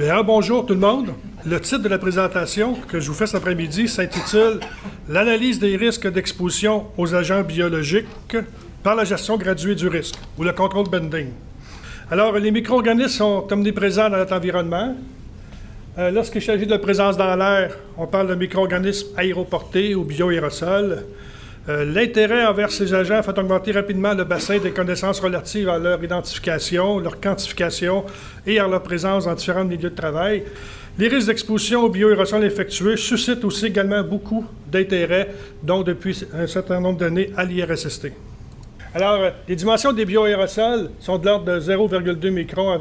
Bien, bonjour tout le monde. Le titre de la présentation que je vous fais cet après-midi s'intitule « L'analyse des risques d'exposition aux agents biologiques par la gestion graduée du risque » ou le control bending. Alors, les micro-organismes sont omniprésents dans notre environnement. Lorsqu'il s'agit de présence dans l'air, on parle de micro-organismes aéroportés ou bioaérosols. L'intérêt envers ces agents fait augmenter rapidement le bassin des connaissances relatives à leur identification, leur quantification et à leur présence dans différents milieux de travail. Les risques d'exposition aux bioaérosols infectieux suscitent aussi également beaucoup d'intérêt, donc depuis un certain nombre d'années, à l'IRSST. Alors, les dimensions des bioaérosols sont de l'ordre de 0,2 microns à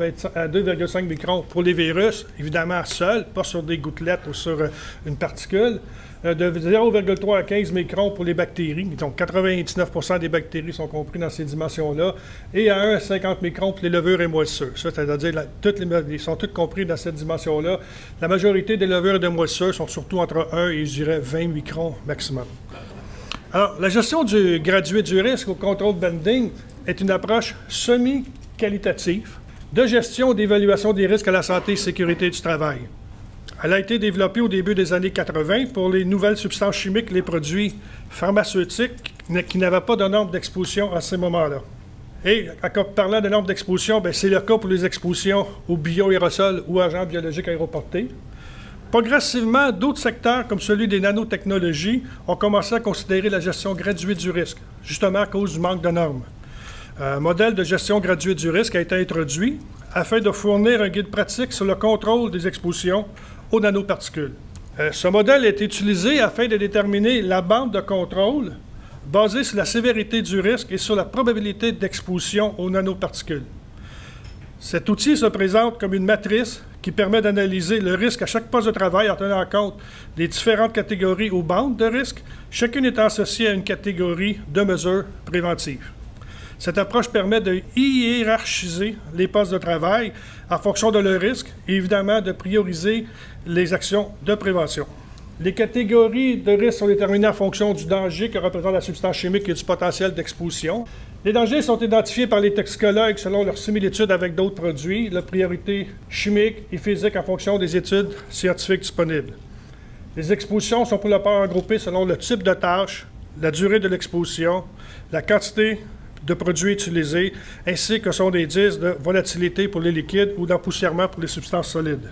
2,5 microns pour les virus, évidemment seuls, pas sur des gouttelettes ou sur une particule. De 0,3 à 15 microns pour les bactéries. Donc, 99% des bactéries sont compris dans ces dimensions-là. Et à 1 à 50 microns pour les levures et moisissures. Ça, c'est-à-dire ils sont tous compris dans cette dimension-là. La majorité des levures et des moisissures sont surtout entre 1 et, je dirais, 20 microns maximum. Alors, la gestion du gradué du risque au control bending est une approche semi-qualitative de gestion et d'évaluation des risques à la santé et sécurité du travail. Elle a été développée au début des années 80 pour les nouvelles substances chimiques, les produits pharmaceutiques qui n'avaient pas de normes d'exposition à ces moments-là. Et en parlant de normes d'exposition, c'est le cas pour les expositions aux bioaérosols ou agents biologiques aéroportés. Progressivement, d'autres secteurs, comme celui des nanotechnologies, ont commencé à considérer la gestion graduée du risque, justement à cause du manque de normes. Un modèle de gestion graduée du risque a été introduit afin de fournir un guide pratique sur le contrôle des expositions aux nanoparticules. Ce modèle est utilisé afin de déterminer la bande de contrôle basée sur la sévérité du risque et sur la probabilité d'exposition aux nanoparticules. Cet outil se présente comme une matrice qui permet d'analyser le risque à chaque poste de travail en tenant compte des différentes catégories ou bandes de risque, chacune étant associée à une catégorie de mesures préventives. Cette approche permet de hiérarchiser les postes de travail en fonction de leur risque et évidemment de prioriser les actions de prévention. Les catégories de risque sont déterminées en fonction du danger que représente la substance chimique et du potentiel d'exposition. Les dangers sont identifiés par les toxicologues selon leur similitude avec d'autres produits, la priorité chimique et physique en fonction des études scientifiques disponibles. Les expositions sont pour la part regroupées selon le type de tâche, la durée de l'exposition, la quantité de produits utilisés, ainsi que sont des indices de volatilité pour les liquides ou d'empoussièrement pour les substances solides.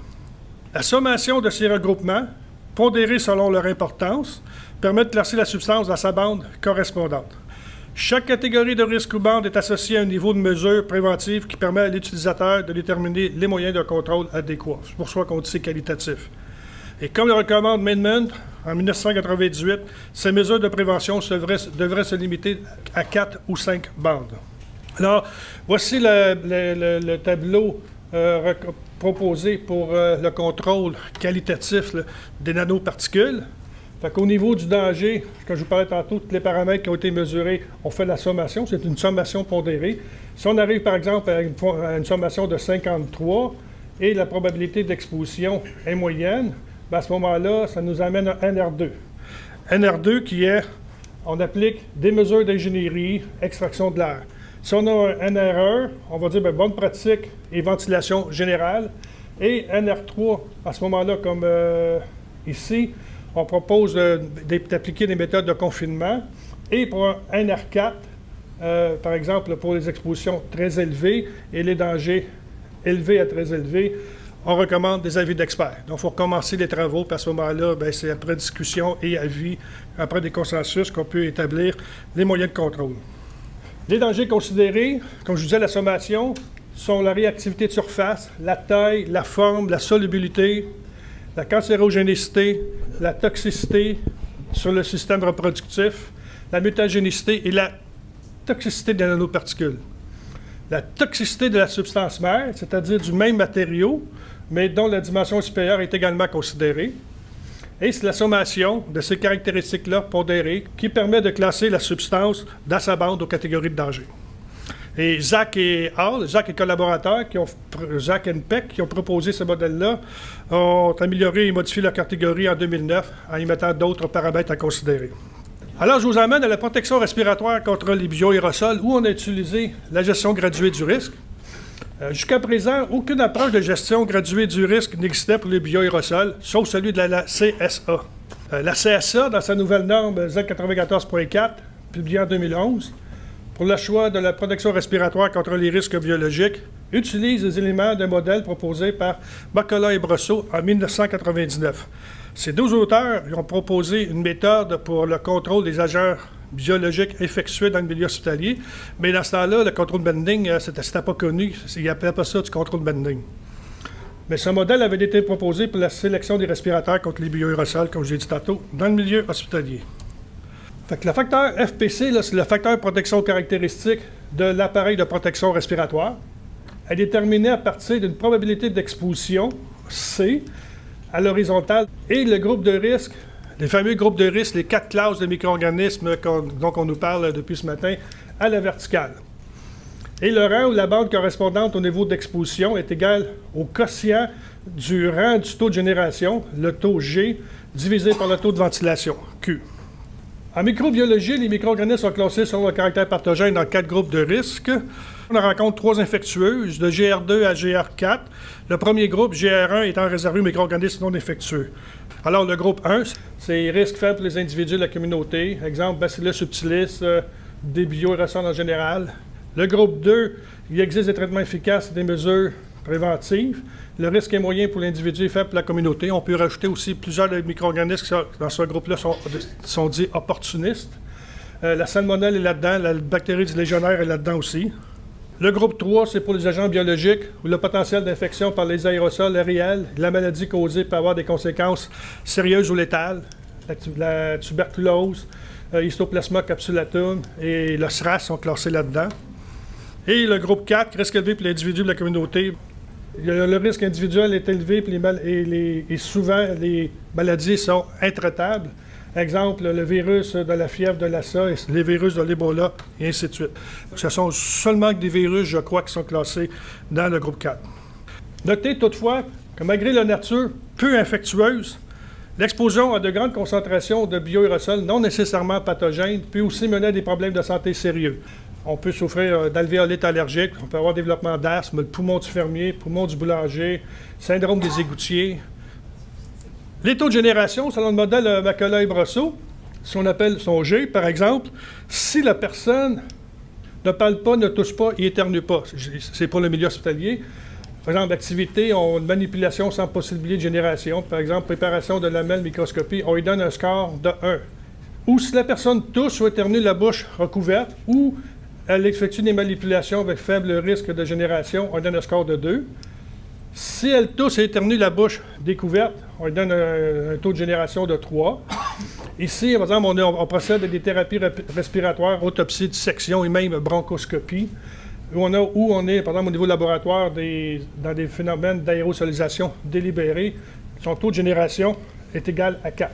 La sommation de ces regroupements, pondérés selon leur importance, permet de classer la substance dans sa bande correspondante. Chaque catégorie de risque ou bande est associée à un niveau de mesure préventive qui permet à l'utilisateur de déterminer les moyens de contrôle adéquats. C'est pour ça qu'on dit c'est qualitatif. Et comme le recommande Mainman en 1998, ces mesures de prévention devraient se limiter à 4 ou 5 bandes. Alors, voici le tableau proposé pour le contrôle qualitatif des nanoparticules. Fait qu'au niveau du danger, quand je vous parlais tantôt, tous les paramètres qui ont été mesurés, on fait la sommation, c'est une sommation pondérée. Si on arrive par exemple à une sommation de 53 et la probabilité d'exposition est moyenne, à ce moment-là, ça nous amène à NR2. NR2 qui est, on applique des mesures d'ingénierie, extraction de l'air. Si on a un NR1, on va dire bonne pratique et ventilation générale. Et NR3, à ce moment-là, comme ici, on propose d'appliquer des méthodes de confinement. Et pour un NR4, par exemple, pour les expositions très élevées et les dangers élevés à très élevés, on recommande des avis d'experts. Donc, il faut recommencer les travaux, puis à ce moment-là, c'est après discussion et avis, après des consensus, qu'on peut établir les moyens de contrôle. Les dangers considérés, comme je vous disais, la sommation, sont la réactivité de surface, la taille, la forme, la solubilité, la cancérogénicité, la toxicité sur le système reproductif, la mutagénicité et la toxicité des nanoparticules. La toxicité de la substance mère, c'est-à-dire du même matériau, mais dont la dimension supérieure est également considérée. Et c'est la sommation de ces caractéristiques-là pondérées qui permet de classer la substance dans sa bande aux catégories de danger. Et Zach et collaborateurs, Zach et Peck, qui ont proposé ce modèle-là, ont amélioré et modifié leur catégorie en 2009 en y mettant d'autres paramètres à considérer. Alors, je vous emmène à la protection respiratoire contre les bioaérosols où on a utilisé la gestion graduée du risque. Jusqu'à présent, aucune approche de gestion graduée du risque n'existait pour les bioaérosols, sauf celui de la CSA. La CSA, dans sa nouvelle norme Z94.4, publiée en 2011, pour le choix de la protection respiratoire contre les risques biologiques, utilise les éléments d'un modèle proposé par Baccola et Brosseau en 1999. Ces deux auteurs ont proposé une méthode pour le contrôle des agents biologiques effectués dans le milieu hospitalier, mais dans ce temps-là, le contrôle bending, c'était pas connu. Ils n'appelaient pas ça du contrôle bending. Mais ce modèle avait été proposé pour la sélection des respirateurs contre les bioaérosols, comme j'ai dit tantôt, dans le milieu hospitalier. Fait que le facteur FPC, c'est le facteur de protection caractéristique de l'appareil de protection respiratoire. Elle est déterminée à partir d'une probabilité d'exposition, C, à l'horizontale, et le groupe de risque, les fameux groupes de risque, les 4 classes de micro-organismes dont on nous parle depuis ce matin, à la verticale. Et le rang ou la bande correspondante au niveau d'exposition est égal au quotient du rang du taux de génération, le taux G, divisé par le taux de ventilation, Q. En microbiologie, les micro-organismes sont classés selon le caractère pathogène dans 4 groupes de risques. On rencontre 3 infectieuses, de GR2 à GR4. Le premier groupe, GR1, étant réservé aux micro-organismes non infectieux. Alors, le groupe 1, c'est risques faibles pour les individus de la communauté. Exemple, Bacillus subtilis, des bioaérosols en général. Le groupe 2, il existe des traitements efficaces et des mesures préventives. Le risque est moyen pour l'individu et faible pour la communauté. On peut rajouter aussi plusieurs micro-organismes qui, dans ce groupe-là, sont dits opportunistes. La salmonelle est là-dedans, la bactérie du légionnaire est là-dedans aussi. Le groupe 3, c'est pour les agents biologiques où le potentiel d'infection par les aérosols est réel. La maladie causée peut avoir des conséquences sérieuses ou létales. La tuberculose, Histoplasma capsulatum et le SRAS sont classés là-dedans. Et le groupe 4, risque élevé pour l'individu de la communauté. Le risque individuel est élevé et souvent les maladies sont intraitables. Exemple, le virus de la fièvre de Lassa, les virus de l'Ebola, et ainsi de suite. Ce sont seulement des virus, je crois, qui sont classés dans le groupe 4. Notez toutefois que malgré la nature peu infectieuse, l'exposition à de grandes concentrations de bioaérosols non nécessairement pathogènes peut aussi mener à des problèmes de santé sérieux. On peut souffrir d'alvéolite allergique, on peut avoir développement d'asthme, le poumon du fermier, poumon du boulanger, syndrome des égoutiers. Les taux de génération, selon le modèle Baccola et Brosseau, si on appelle son G, par exemple, si la personne ne parle pas, ne tousse pas et éternue pas, c'est pour le milieu hospitalier. Par exemple, l'activité, on a une manipulation sans possibilité de génération, par exemple, préparation de lamelles, microscopie, on lui donne un score de 1. Ou si la personne tousse ou éternue la bouche recouverte, ou elle effectue des manipulations avec faible risque de génération, on lui donne un score de 2. Si elle tousse et éternue la bouche découverte, on lui donne un taux de génération de 3. Ici, par exemple, on procède à des thérapies respiratoires, autopsie, dissection et même bronchoscopie, où on est, par exemple, au niveau laboratoire, dans des phénomènes d'aérosolisation délibérée, son taux de génération est égal à 4.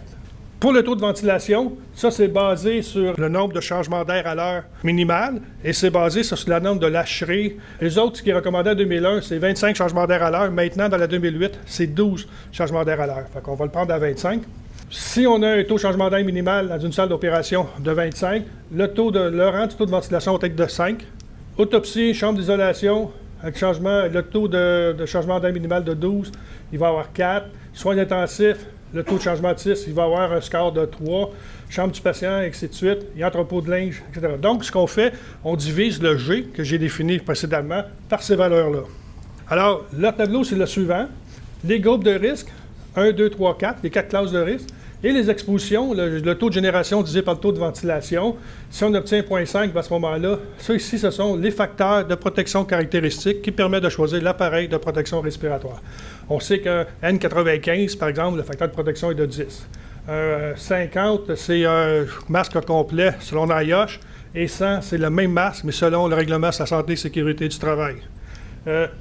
Pour le taux de ventilation, ça, c'est basé sur le nombre de changements d'air à l'heure minimal et c'est basé sur la norme de l'Achery. Les autres, ce qui est recommandé en 2001, c'est 25 changements d'air à l'heure. Maintenant, dans la 2008, c'est 12 changements d'air à l'heure. Fait qu'on va le prendre à 25. Si on a un taux de changement d'air minimal dans une salle d'opération de 25, le rang du taux de ventilation va être de 5. Autopsie, chambre d'isolation, avec le taux de changement d'air minimal de 12, il va avoir 4. Soins intensifs, le taux de changement de 6, il va avoir un score de 3. Chambre du patient, et ainsi de suite. Et entrepôt de linge, etc. Donc, ce qu'on fait, on divise le G, que j'ai défini précédemment, par ces valeurs-là. Alors, le tableau, c'est le suivant. Les groupes de risque, 1, 2, 3, 4, les 4 classes de risque. Et les expositions, le taux de génération divisé par le taux de ventilation. Si on obtient 0,5 à ce moment-là, ça ici, ce sont les facteurs de protection caractéristiques qui permettent de choisir l'appareil de protection respiratoire. On sait que N95, par exemple, le facteur de protection est de 10. 50, c'est un masque complet selon NIOSH. Et 100, c'est le même masque, mais selon le règlement sur la santé et sécurité du travail.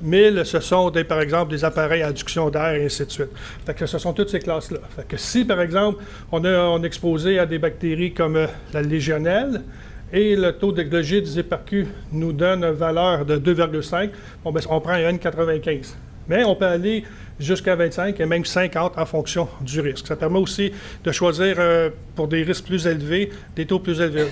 1000, ce sont, par exemple, des appareils à adduction d'air et ainsi de suite. Fait que ce sont toutes ces classes-là. Fait que si, par exemple, on est exposé à des bactéries comme la légionnelle et le taux de G divisé par Q nous donne une valeur de 2,5, bon, ben, on prend un N95. Mais on peut aller jusqu'à 25 et même 50 en fonction du risque. Ça permet aussi de choisir, pour des risques plus élevés, des taux plus élevés.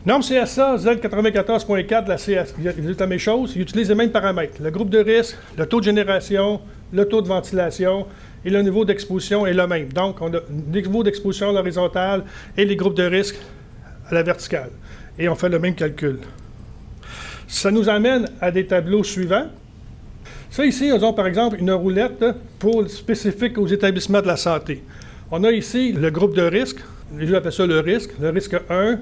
Norme CSA Z94.4 de la CSA, c'est la même chose, ils utilisent les mêmes paramètres. Le groupe de risque, le taux de génération, le taux de ventilation et le niveau d'exposition est le même. Donc, on a le niveau d'exposition à l'horizontale et les groupes de risque à la verticale. Et on fait le même calcul. Ça nous amène à des tableaux suivants. Ça ici, nous avons par exemple une roulette spécifique aux établissements de la santé. On a ici le groupe de risque, les gens appellent ça le risque 1,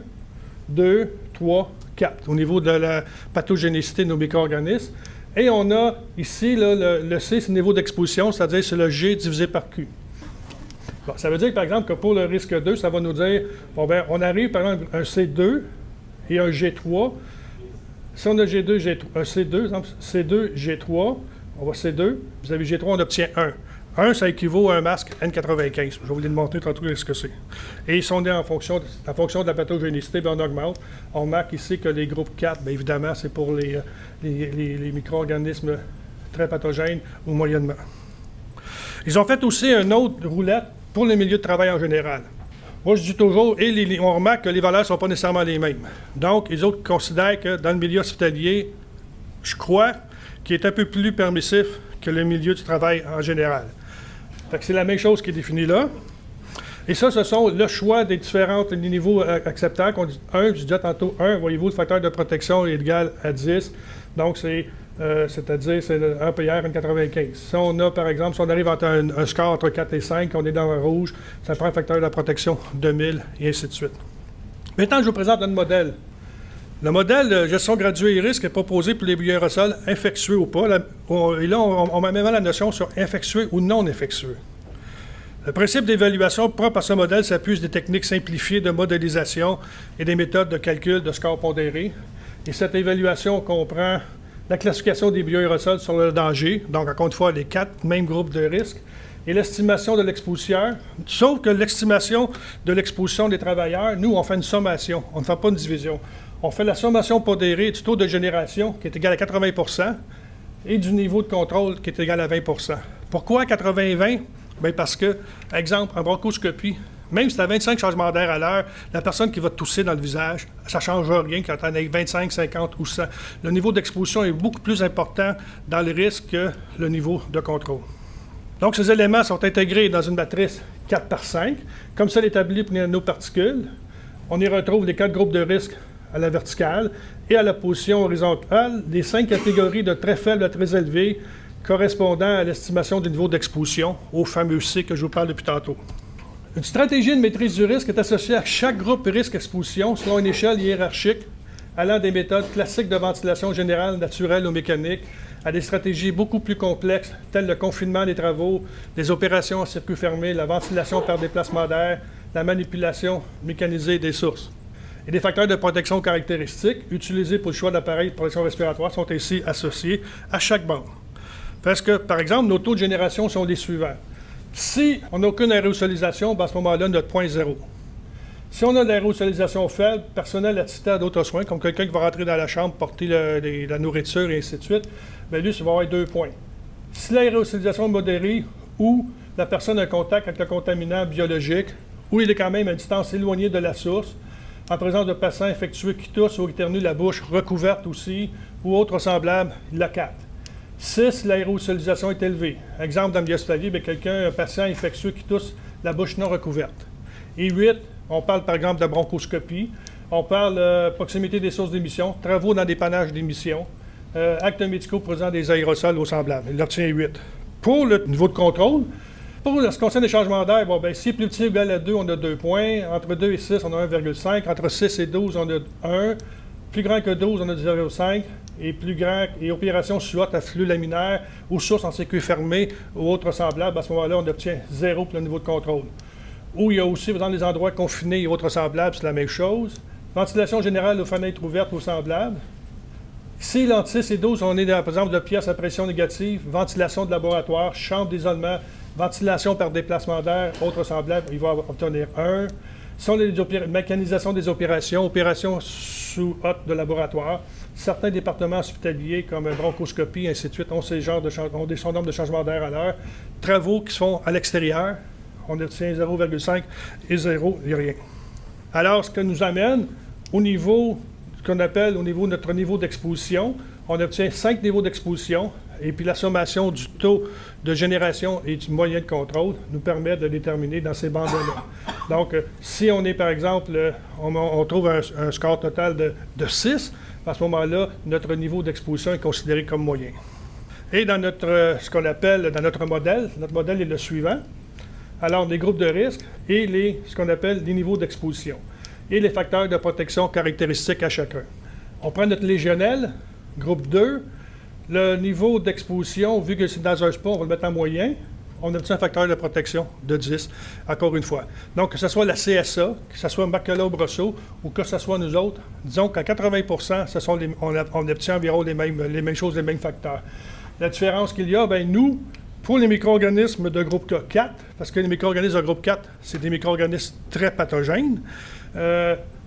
2, 3, 4, au niveau de la pathogénicité de nos micro-organismes. Et on a ici, là, le C, c'est le niveau d'exposition, c'est-à-dire c'est le G divisé par Q. Bon, ça veut dire, par exemple, que pour le risque 2, ça va nous dire, bon, ben, on arrive, par exemple, un C2 et un G3. Si on a G2, G3, un C2, exemple, C2, G3, on va C2, vous avez G3, on obtient 1. 1, ça équivaut à un masque N95. Je vais vous le montrer tantôt ce que c'est. Et si on est en fonction de la pathogénicité, bien, on augmente. On remarque ici que les groupes 4, bien évidemment, c'est pour les micro-organismes très pathogènes ou moyennement. Ils ont fait aussi une autre roulette pour les milieux de travail en général. Moi, je dis toujours, et on remarque que les valeurs ne sont pas nécessairement les mêmes. Donc, les autres considèrent que dans le milieu hospitalier, je crois qu'il est un peu plus permissif que le milieu du travail en général. C'est la même chose qui est définie là. Et ça, ce sont le choix des différents niveaux acceptables. On dit 1, je disais tantôt 1, voyez-vous, le facteur de protection est égal à 10. Donc, c'est-à-dire, c'est 1 PR, N95. Si on a, par exemple, si on arrive entre un score entre 4 et 5, on est dans le rouge, ça prend un facteur de protection de 1000, et ainsi de suite. Maintenant, je vous présente un modèle. Le modèle de gestion graduée et risque est proposé pour les bioaérosols infectieux ou pas. Et là, on met même la notion sur infectieux ou non infectieux. Le principe d'évaluation propre à ce modèle s'appuie sur des techniques simplifiées de modélisation et des méthodes de calcul de scores pondérés. Et cette évaluation comprend la classification des bioaérosols sur le danger, donc encore une fois, les 4 mêmes groupes de risques, et l'estimation de l'exposition, sauf que l'estimation de l'exposition des travailleurs, nous, on fait une sommation, on ne fait pas une division. On fait la sommation pondérée du taux de génération, qui est égal à 80 % et du niveau de contrôle, qui est égal à 20 %. Pourquoi 80-20? Bien parce que, exemple, en bronchoscopie, même si tu as 25 changements d'air à l'heure, la personne qui va te tousser dans le visage, ça ne change rien quand tu en as 25, 50 ou 100. Le niveau d'exposition est beaucoup plus important dans le risque que le niveau de contrôle. Donc, ces éléments sont intégrés dans une matrice 4 par 5, comme celle établie pour les nanoparticules. On y retrouve les 4 groupes de risque à la verticale et à la position horizontale, les 5 catégories de très faibles à très élevés correspondant à l'estimation du niveau d'exposition, au fameux C que je vous parle depuis tantôt. Une stratégie de maîtrise du risque est associée à chaque groupe risque-exposition selon une échelle hiérarchique allant des méthodes classiques de ventilation générale, naturelle ou mécanique, à des stratégies beaucoup plus complexes, telles le confinement des travaux, des opérations en circuit fermé, la ventilation par déplacement d'air, la manipulation mécanisée des sources. Et des facteurs de protection caractéristiques utilisés pour le choix d'appareils de protection respiratoire sont ainsi associés à chaque bande. Parce que, par exemple, nos taux de génération sont les suivants. Si on n'a aucune aérosolisation, ben à ce moment-là, notre point 0. Si on a de l'aérosolisation faible, personnel assisté à d'autres soins, comme quelqu'un qui va rentrer dans la chambre, porter la nourriture et ainsi de suite, bien lui, ça va avoir 2 points. Si l'aérosolisation est modérée ou la personne a un contact avec le contaminant biologique, ou il est quand même à une distance éloignée de la source, en présence de patients infectieux qui toussent ou éternuent la bouche recouverte aussi, ou autre semblable, il l'a 4. 6, l'aérosolisation est élevée. Exemple, dans le milieu hospitalier, un patient infectieux qui tousse la bouche non recouverte. Et 8, on parle par exemple de bronchoscopie, on parle de proximité des sources d'émission, travaux dans dépannage d'émission, actes médicaux présents des aérosols ou semblables. Il obtient 8. Pour le niveau de contrôle, pour ce qui concerne les changements d'air, bon, si plus petit ou égal à 2, on a 2 points. Entre 2 et 6, on a 1,5. Entre 6 et 12, on a 1. Plus grand que 12, on a 0,5. Et plus grand, et opération SWOT à flux laminaire ou source en circuit fermé ou autre semblable, à ce moment-là, on obtient 0 pour le niveau de contrôle. Ou il y a aussi, dans les endroits confinés et autres semblables, c'est la même chose. Ventilation générale aux fenêtres ouvertes ou semblables. Si entre 6 et 12, on est, par exemple, de pièces à pression négative, ventilation de laboratoire, chambre d'isolement, ventilation par déplacement d'air, autres semblables, il va obtenir 1. Si on a des mécanisation des opérations, opérations sous hôte de laboratoire, certains départements hospitaliers comme bronchoscopie, ainsi de suite, ont des normes de changement d'air à l'heure. Travaux qui se font à l'extérieur, on obtient 0,5 et 0, il n'y a rien. Alors, ce que nous amène au niveau, ce qu'on appelle au niveau de notre niveau d'exposition, on obtient 5 niveaux d'exposition, et puis la sommation du taux de génération et du moyen de contrôle nous permet de déterminer dans ces bandes-là. Donc, si on est, par exemple, on trouve un score total de 6, à ce moment-là, notre niveau d'exposition est considéré comme moyen. Et dans ce qu'on appelle, dans notre modèle est le suivant. Alors, les groupes de risque et ce qu'on appelle les niveaux d'exposition et les facteurs de protection caractéristiques à chacun. On prend notre légionnel, groupe 2. Le niveau d'exposition, vu que c'est dans un spa, on va le mettre en moyen. On obtient un facteur de protection de 10, encore une fois. Donc, que ce soit la CSA, que ce soit Macula-Brosseau ou que ce soit nous autres, disons qu'à 80 on obtient environ les mêmes choses, les mêmes facteurs. La différence qu'il y a, bien nous, pour les micro-organismes de groupe 4, parce que les micro-organismes de groupe 4, c'est des micro-organismes très pathogènes,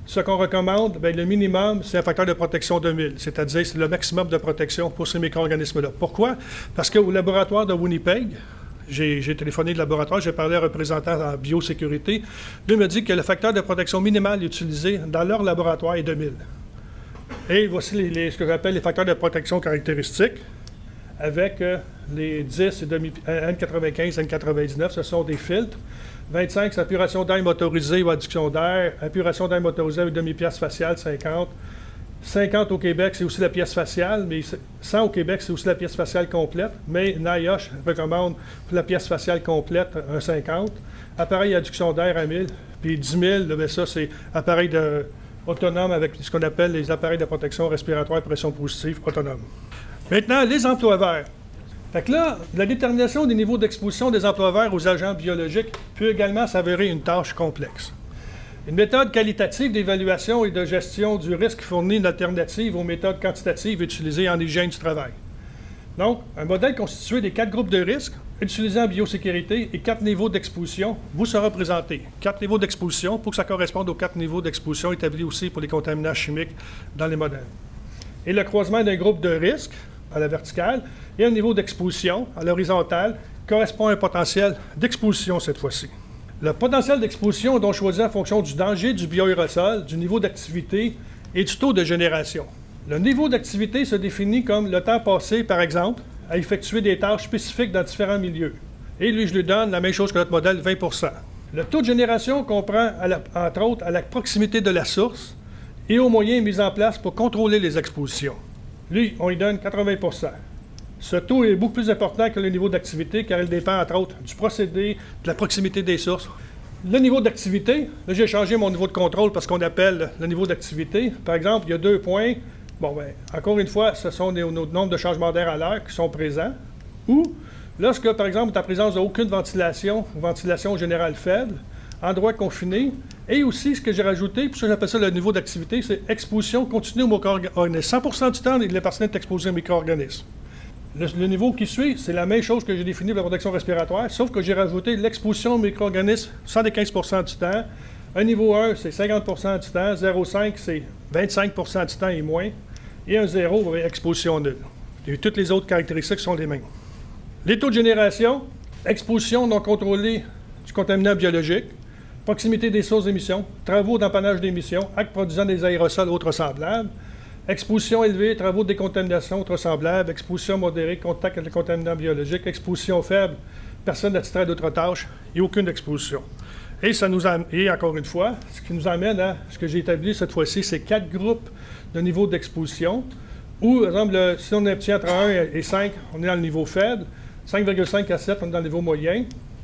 ce qu'on recommande, bien, le minimum, c'est un facteur de protection de 1000, c'est-à-dire c'est le maximum de protection pour ces micro-organismes-là. Pourquoi? Parce qu'au laboratoire de Winnipeg, j'ai téléphoné le laboratoire, j'ai parlé à un représentant en biosécurité, lui me dit que le facteur de protection minimal utilisé dans leur laboratoire est de 1000. Et voici ce que j'appelle les facteurs de protection caractéristiques, avec les 10 N95, N99, ce sont des filtres. 25, c'est aspiration d'air motorisée ou adduction d'air. Aspiration d'air motorisée avec demi-pièce faciale, 50. 50 au Québec, c'est aussi la pièce faciale, mais 100 au Québec, c'est aussi la pièce faciale complète. Mais NIOSH recommande pour la pièce faciale complète un 50. Appareil adduction d'air à 1000. Puis 10 000, bien, ça, c'est appareil autonome avec ce qu'on appelle les appareils de protection respiratoire pression positive autonome. Maintenant, les emplois verts. Fait que là, la détermination des niveaux d'exposition des emplois verts aux agents biologiques peut également s'avérer une tâche complexe. Une méthode qualitative d'évaluation et de gestion du risque fournit une alternative aux méthodes quantitatives utilisées en hygiène du travail. Donc, un modèle constitué des 4 groupes de risques, utilisés en biosécurité et 4 niveaux d'exposition, vous sera présenté. 4 niveaux d'exposition pour que ça corresponde aux 4 niveaux d'exposition établis aussi pour les contaminants chimiques dans les modèles. Et le croisement d'un groupe de risque à la verticale et un niveau d'exposition à l'horizontale correspond à un potentiel d'exposition cette fois-ci. Le potentiel d'exposition est donc choisi en fonction du danger du bioaérosol, du niveau d'activité et du taux de génération. Le niveau d'activité se définit comme le temps passé, par exemple, à effectuer des tâches spécifiques dans différents milieux. Et lui, je lui donne la même chose que notre modèle, 20 %. Le taux de génération comprend, entre autres, à la proximité de la source et aux moyens mis en place pour contrôler les expositions. Lui, on lui donne 80 %. Ce taux est beaucoup plus important que le niveau d'activité car il dépend, entre autres, du procédé, de la proximité des sources. Le niveau d'activité, là, j'ai changé mon niveau de contrôle parce qu'on appelle le niveau d'activité. Par exemple, il y a 2 points. Bon, bien, encore une fois, ce sont nos nombres de changements d'air à l'heure qui sont présents. Ou, lorsque, par exemple, tu as présence d'aucune ventilation ou ventilation générale faible, endroit confiné, et aussi, ce que j'ai rajouté, puis ça, j'appelle ça le niveau d'activité, c'est exposition continue au micro-organisme. 100 du temps, la personne est exposée au micro-organisme. Le niveau qui suit, c'est la même chose que j'ai défini pour la protection respiratoire, sauf que j'ai rajouté l'exposition au micro-organisme 75 du temps. Un niveau 1, c'est 50 du temps. 0,5, c'est 25 du temps et moins. Et un 0, exposition nulle. Et toutes les autres caractéristiques sont les mêmes. Les taux de génération, exposition non contrôlée du contaminant biologique, proximité des sources d'émission, travaux d'empannage d'émissions, actes produisant des aérosols autres semblables, exposition élevée, travaux de décontamination autres semblables, exposition modérée, contact avec les contaminants biologiques, exposition faible, personne attitrée à d'autres tâches et aucune exposition. Et ça nous et encore une fois, ce qui nous amène à ce que j'ai établi cette fois-ci, c'est 4 groupes de niveaux d'exposition, où, par exemple, si on obtient entre 1 et 5, on est dans le niveau faible, 5,5 à 7, on est dans le niveau moyen,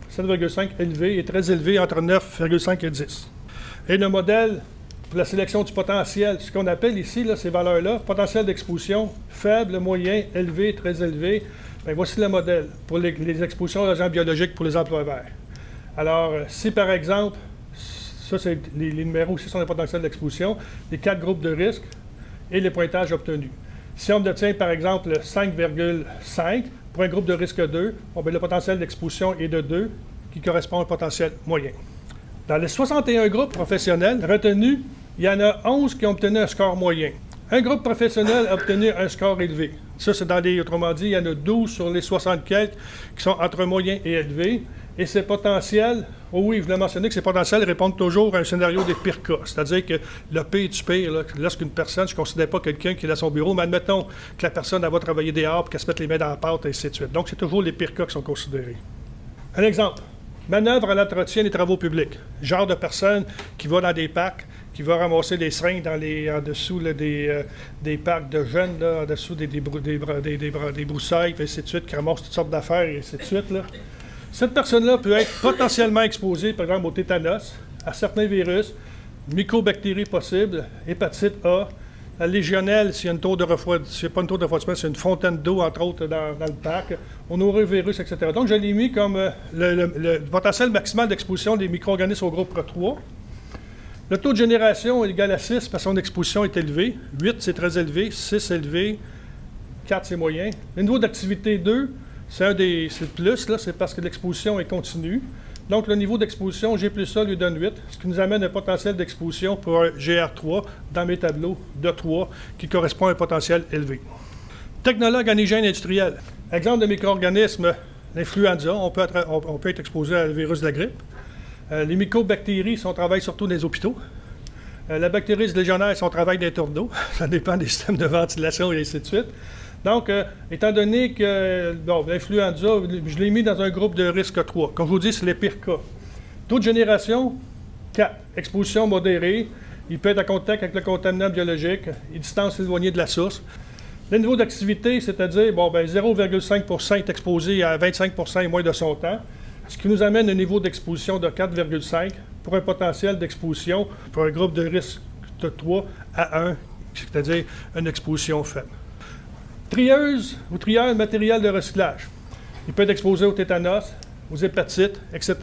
7,5 élevé et très élevé entre 9,5 et 10. Et le modèle pour la sélection du potentiel, ce qu'on appelle ici, là, ces valeurs-là, potentiel d'exposition, faible, moyen, élevé, très élevé, bien, voici le modèle pour les expositions d'agents biologiques pour les emplois verts. Alors, si par exemple, ça c'est les numéros ici sont les potentiels d'exposition, les 4 groupes de risques et les pointages obtenus. Si on obtient par exemple 5,5 pour un groupe de risque 2, bon, bien, le potentiel d'exposition est de 2, qui correspond au potentiel moyen. Dans les 61 groupes professionnels retenus, il y en a 11 qui ont obtenu un score moyen. Un groupe professionnel a obtenu un score élevé. Ça, c'est autrement dit, il y en a 12 sur les 60 quelques qui sont entre moyen et élevé. Et ces potentiels, oh oui, je voulais mentionner que ces potentiels répondent toujours à un scénario des pires cas. C'est-à-dire que le pire du pire, là, lorsqu'une personne, je ne considère pas quelqu'un qui est dans son bureau, mais admettons que la personne elle va travailler dehors, qu'elle se mette les mains dans la pâte, et ainsi de suite. Donc, c'est toujours les pires cas qui sont considérés. Un exemple. Manœuvre à l'entretien des travaux publics. Genre de personne qui va dans des parcs, qui va ramasser des seringues en dessous là, des parcs de jeunes, là, en dessous des broussailles, et ainsi de suite, qui ramasse toutes sortes d'affaires, et ainsi de suite. Là. Cette personne-là peut être potentiellement exposée, par exemple, au tétanos, à certains virus, mycobactéries possibles, hépatite A, la légionelle, s'il y a une tour de refroidissement, s'il n'y a pas une tour de refroidissement, c'est une fontaine d'eau, entre autres, dans le parc, au norovirus, etc. Donc, je l'ai mis comme le potentiel maximal d'exposition des micro-organismes au groupe 3. Le taux de génération est égal à 6 parce que son exposition est élevée. 8, c'est très élevé. 6, élevé. 4, c'est moyen. Le niveau d'activité 2, c'est le plus, là, c'est parce que l'exposition est continue. Donc, le niveau d'exposition G plus A lui donne 8, ce qui nous amène un potentiel d'exposition pour un GR3 dans mes tableaux de 3, qui correspond à un potentiel élevé. Technologue en hygiène industrielle. Exemple de micro-organismes, l'influenza, on peut être exposé à le virus de la grippe. Les mycobactéries, on travaille surtout dans les hôpitaux. La bactérie légionnaire, on travaille dans les tours d'eau. Ça dépend des systèmes de ventilation et ainsi de suite. Donc, étant donné que l'influenza, je l'ai mis dans un groupe de risque 3. Comme je vous dis, c'est les pires cas. Taux de génération, 4. Exposition modérée. Il peut être en contact avec le contaminant biologique. Et distance éloignée de la source. Le niveau d'activité, c'est-à-dire, 0,5 est exposé à 25 et moins de son temps. Ce qui nous amène à un niveau d'exposition de 4,5 pour un potentiel d'exposition pour un groupe de risque de 3 à 1, c'est-à-dire une exposition faible. Trieuse ou trieur matériel de recyclage. Il peut être exposé au tétanos, aux hépatites, etc.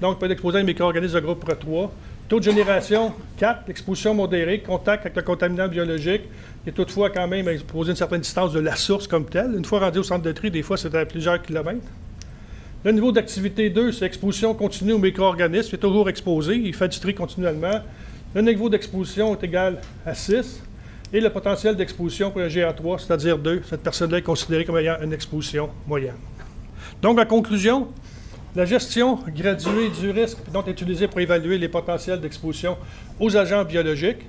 Donc, il peut être exposé à un micro-organisme de groupe 3. Taux de génération, 4. Exposition modérée, contact avec le contaminant biologique. Il est toutefois quand même exposé à une certaine distance de la source comme telle. Une fois rendu au centre de tri, des fois, c'est à plusieurs kilomètres. Le niveau d'activité 2, c'est exposition continue au micro-organisme. Il est toujours exposé, il fait du tri continuellement. Le niveau d'exposition est égal à 6. Et le potentiel d'exposition pour un GA3, c'est-à-dire 2, cette personne-là est considérée comme ayant une exposition moyenne. Donc, en conclusion, la gestion graduée du risque est utilisée pour évaluer les potentiels d'exposition aux agents biologiques.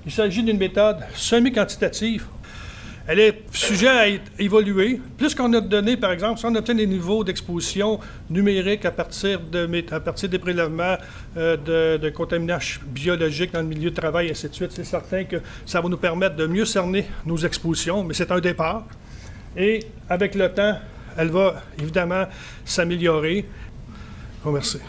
Il s'agit d'une méthode semi-quantitative. Elle est sujet à évoluer. Plus qu'on a de données, par exemple, si on obtient des niveaux d'exposition numériques à partir des prélèvements de contaminants biologiques dans le milieu de travail, et ainsi de suite, c'est certain que ça va nous permettre de mieux cerner nos expositions, mais c'est un départ. Et avec le temps, elle va évidemment s'améliorer. Merci.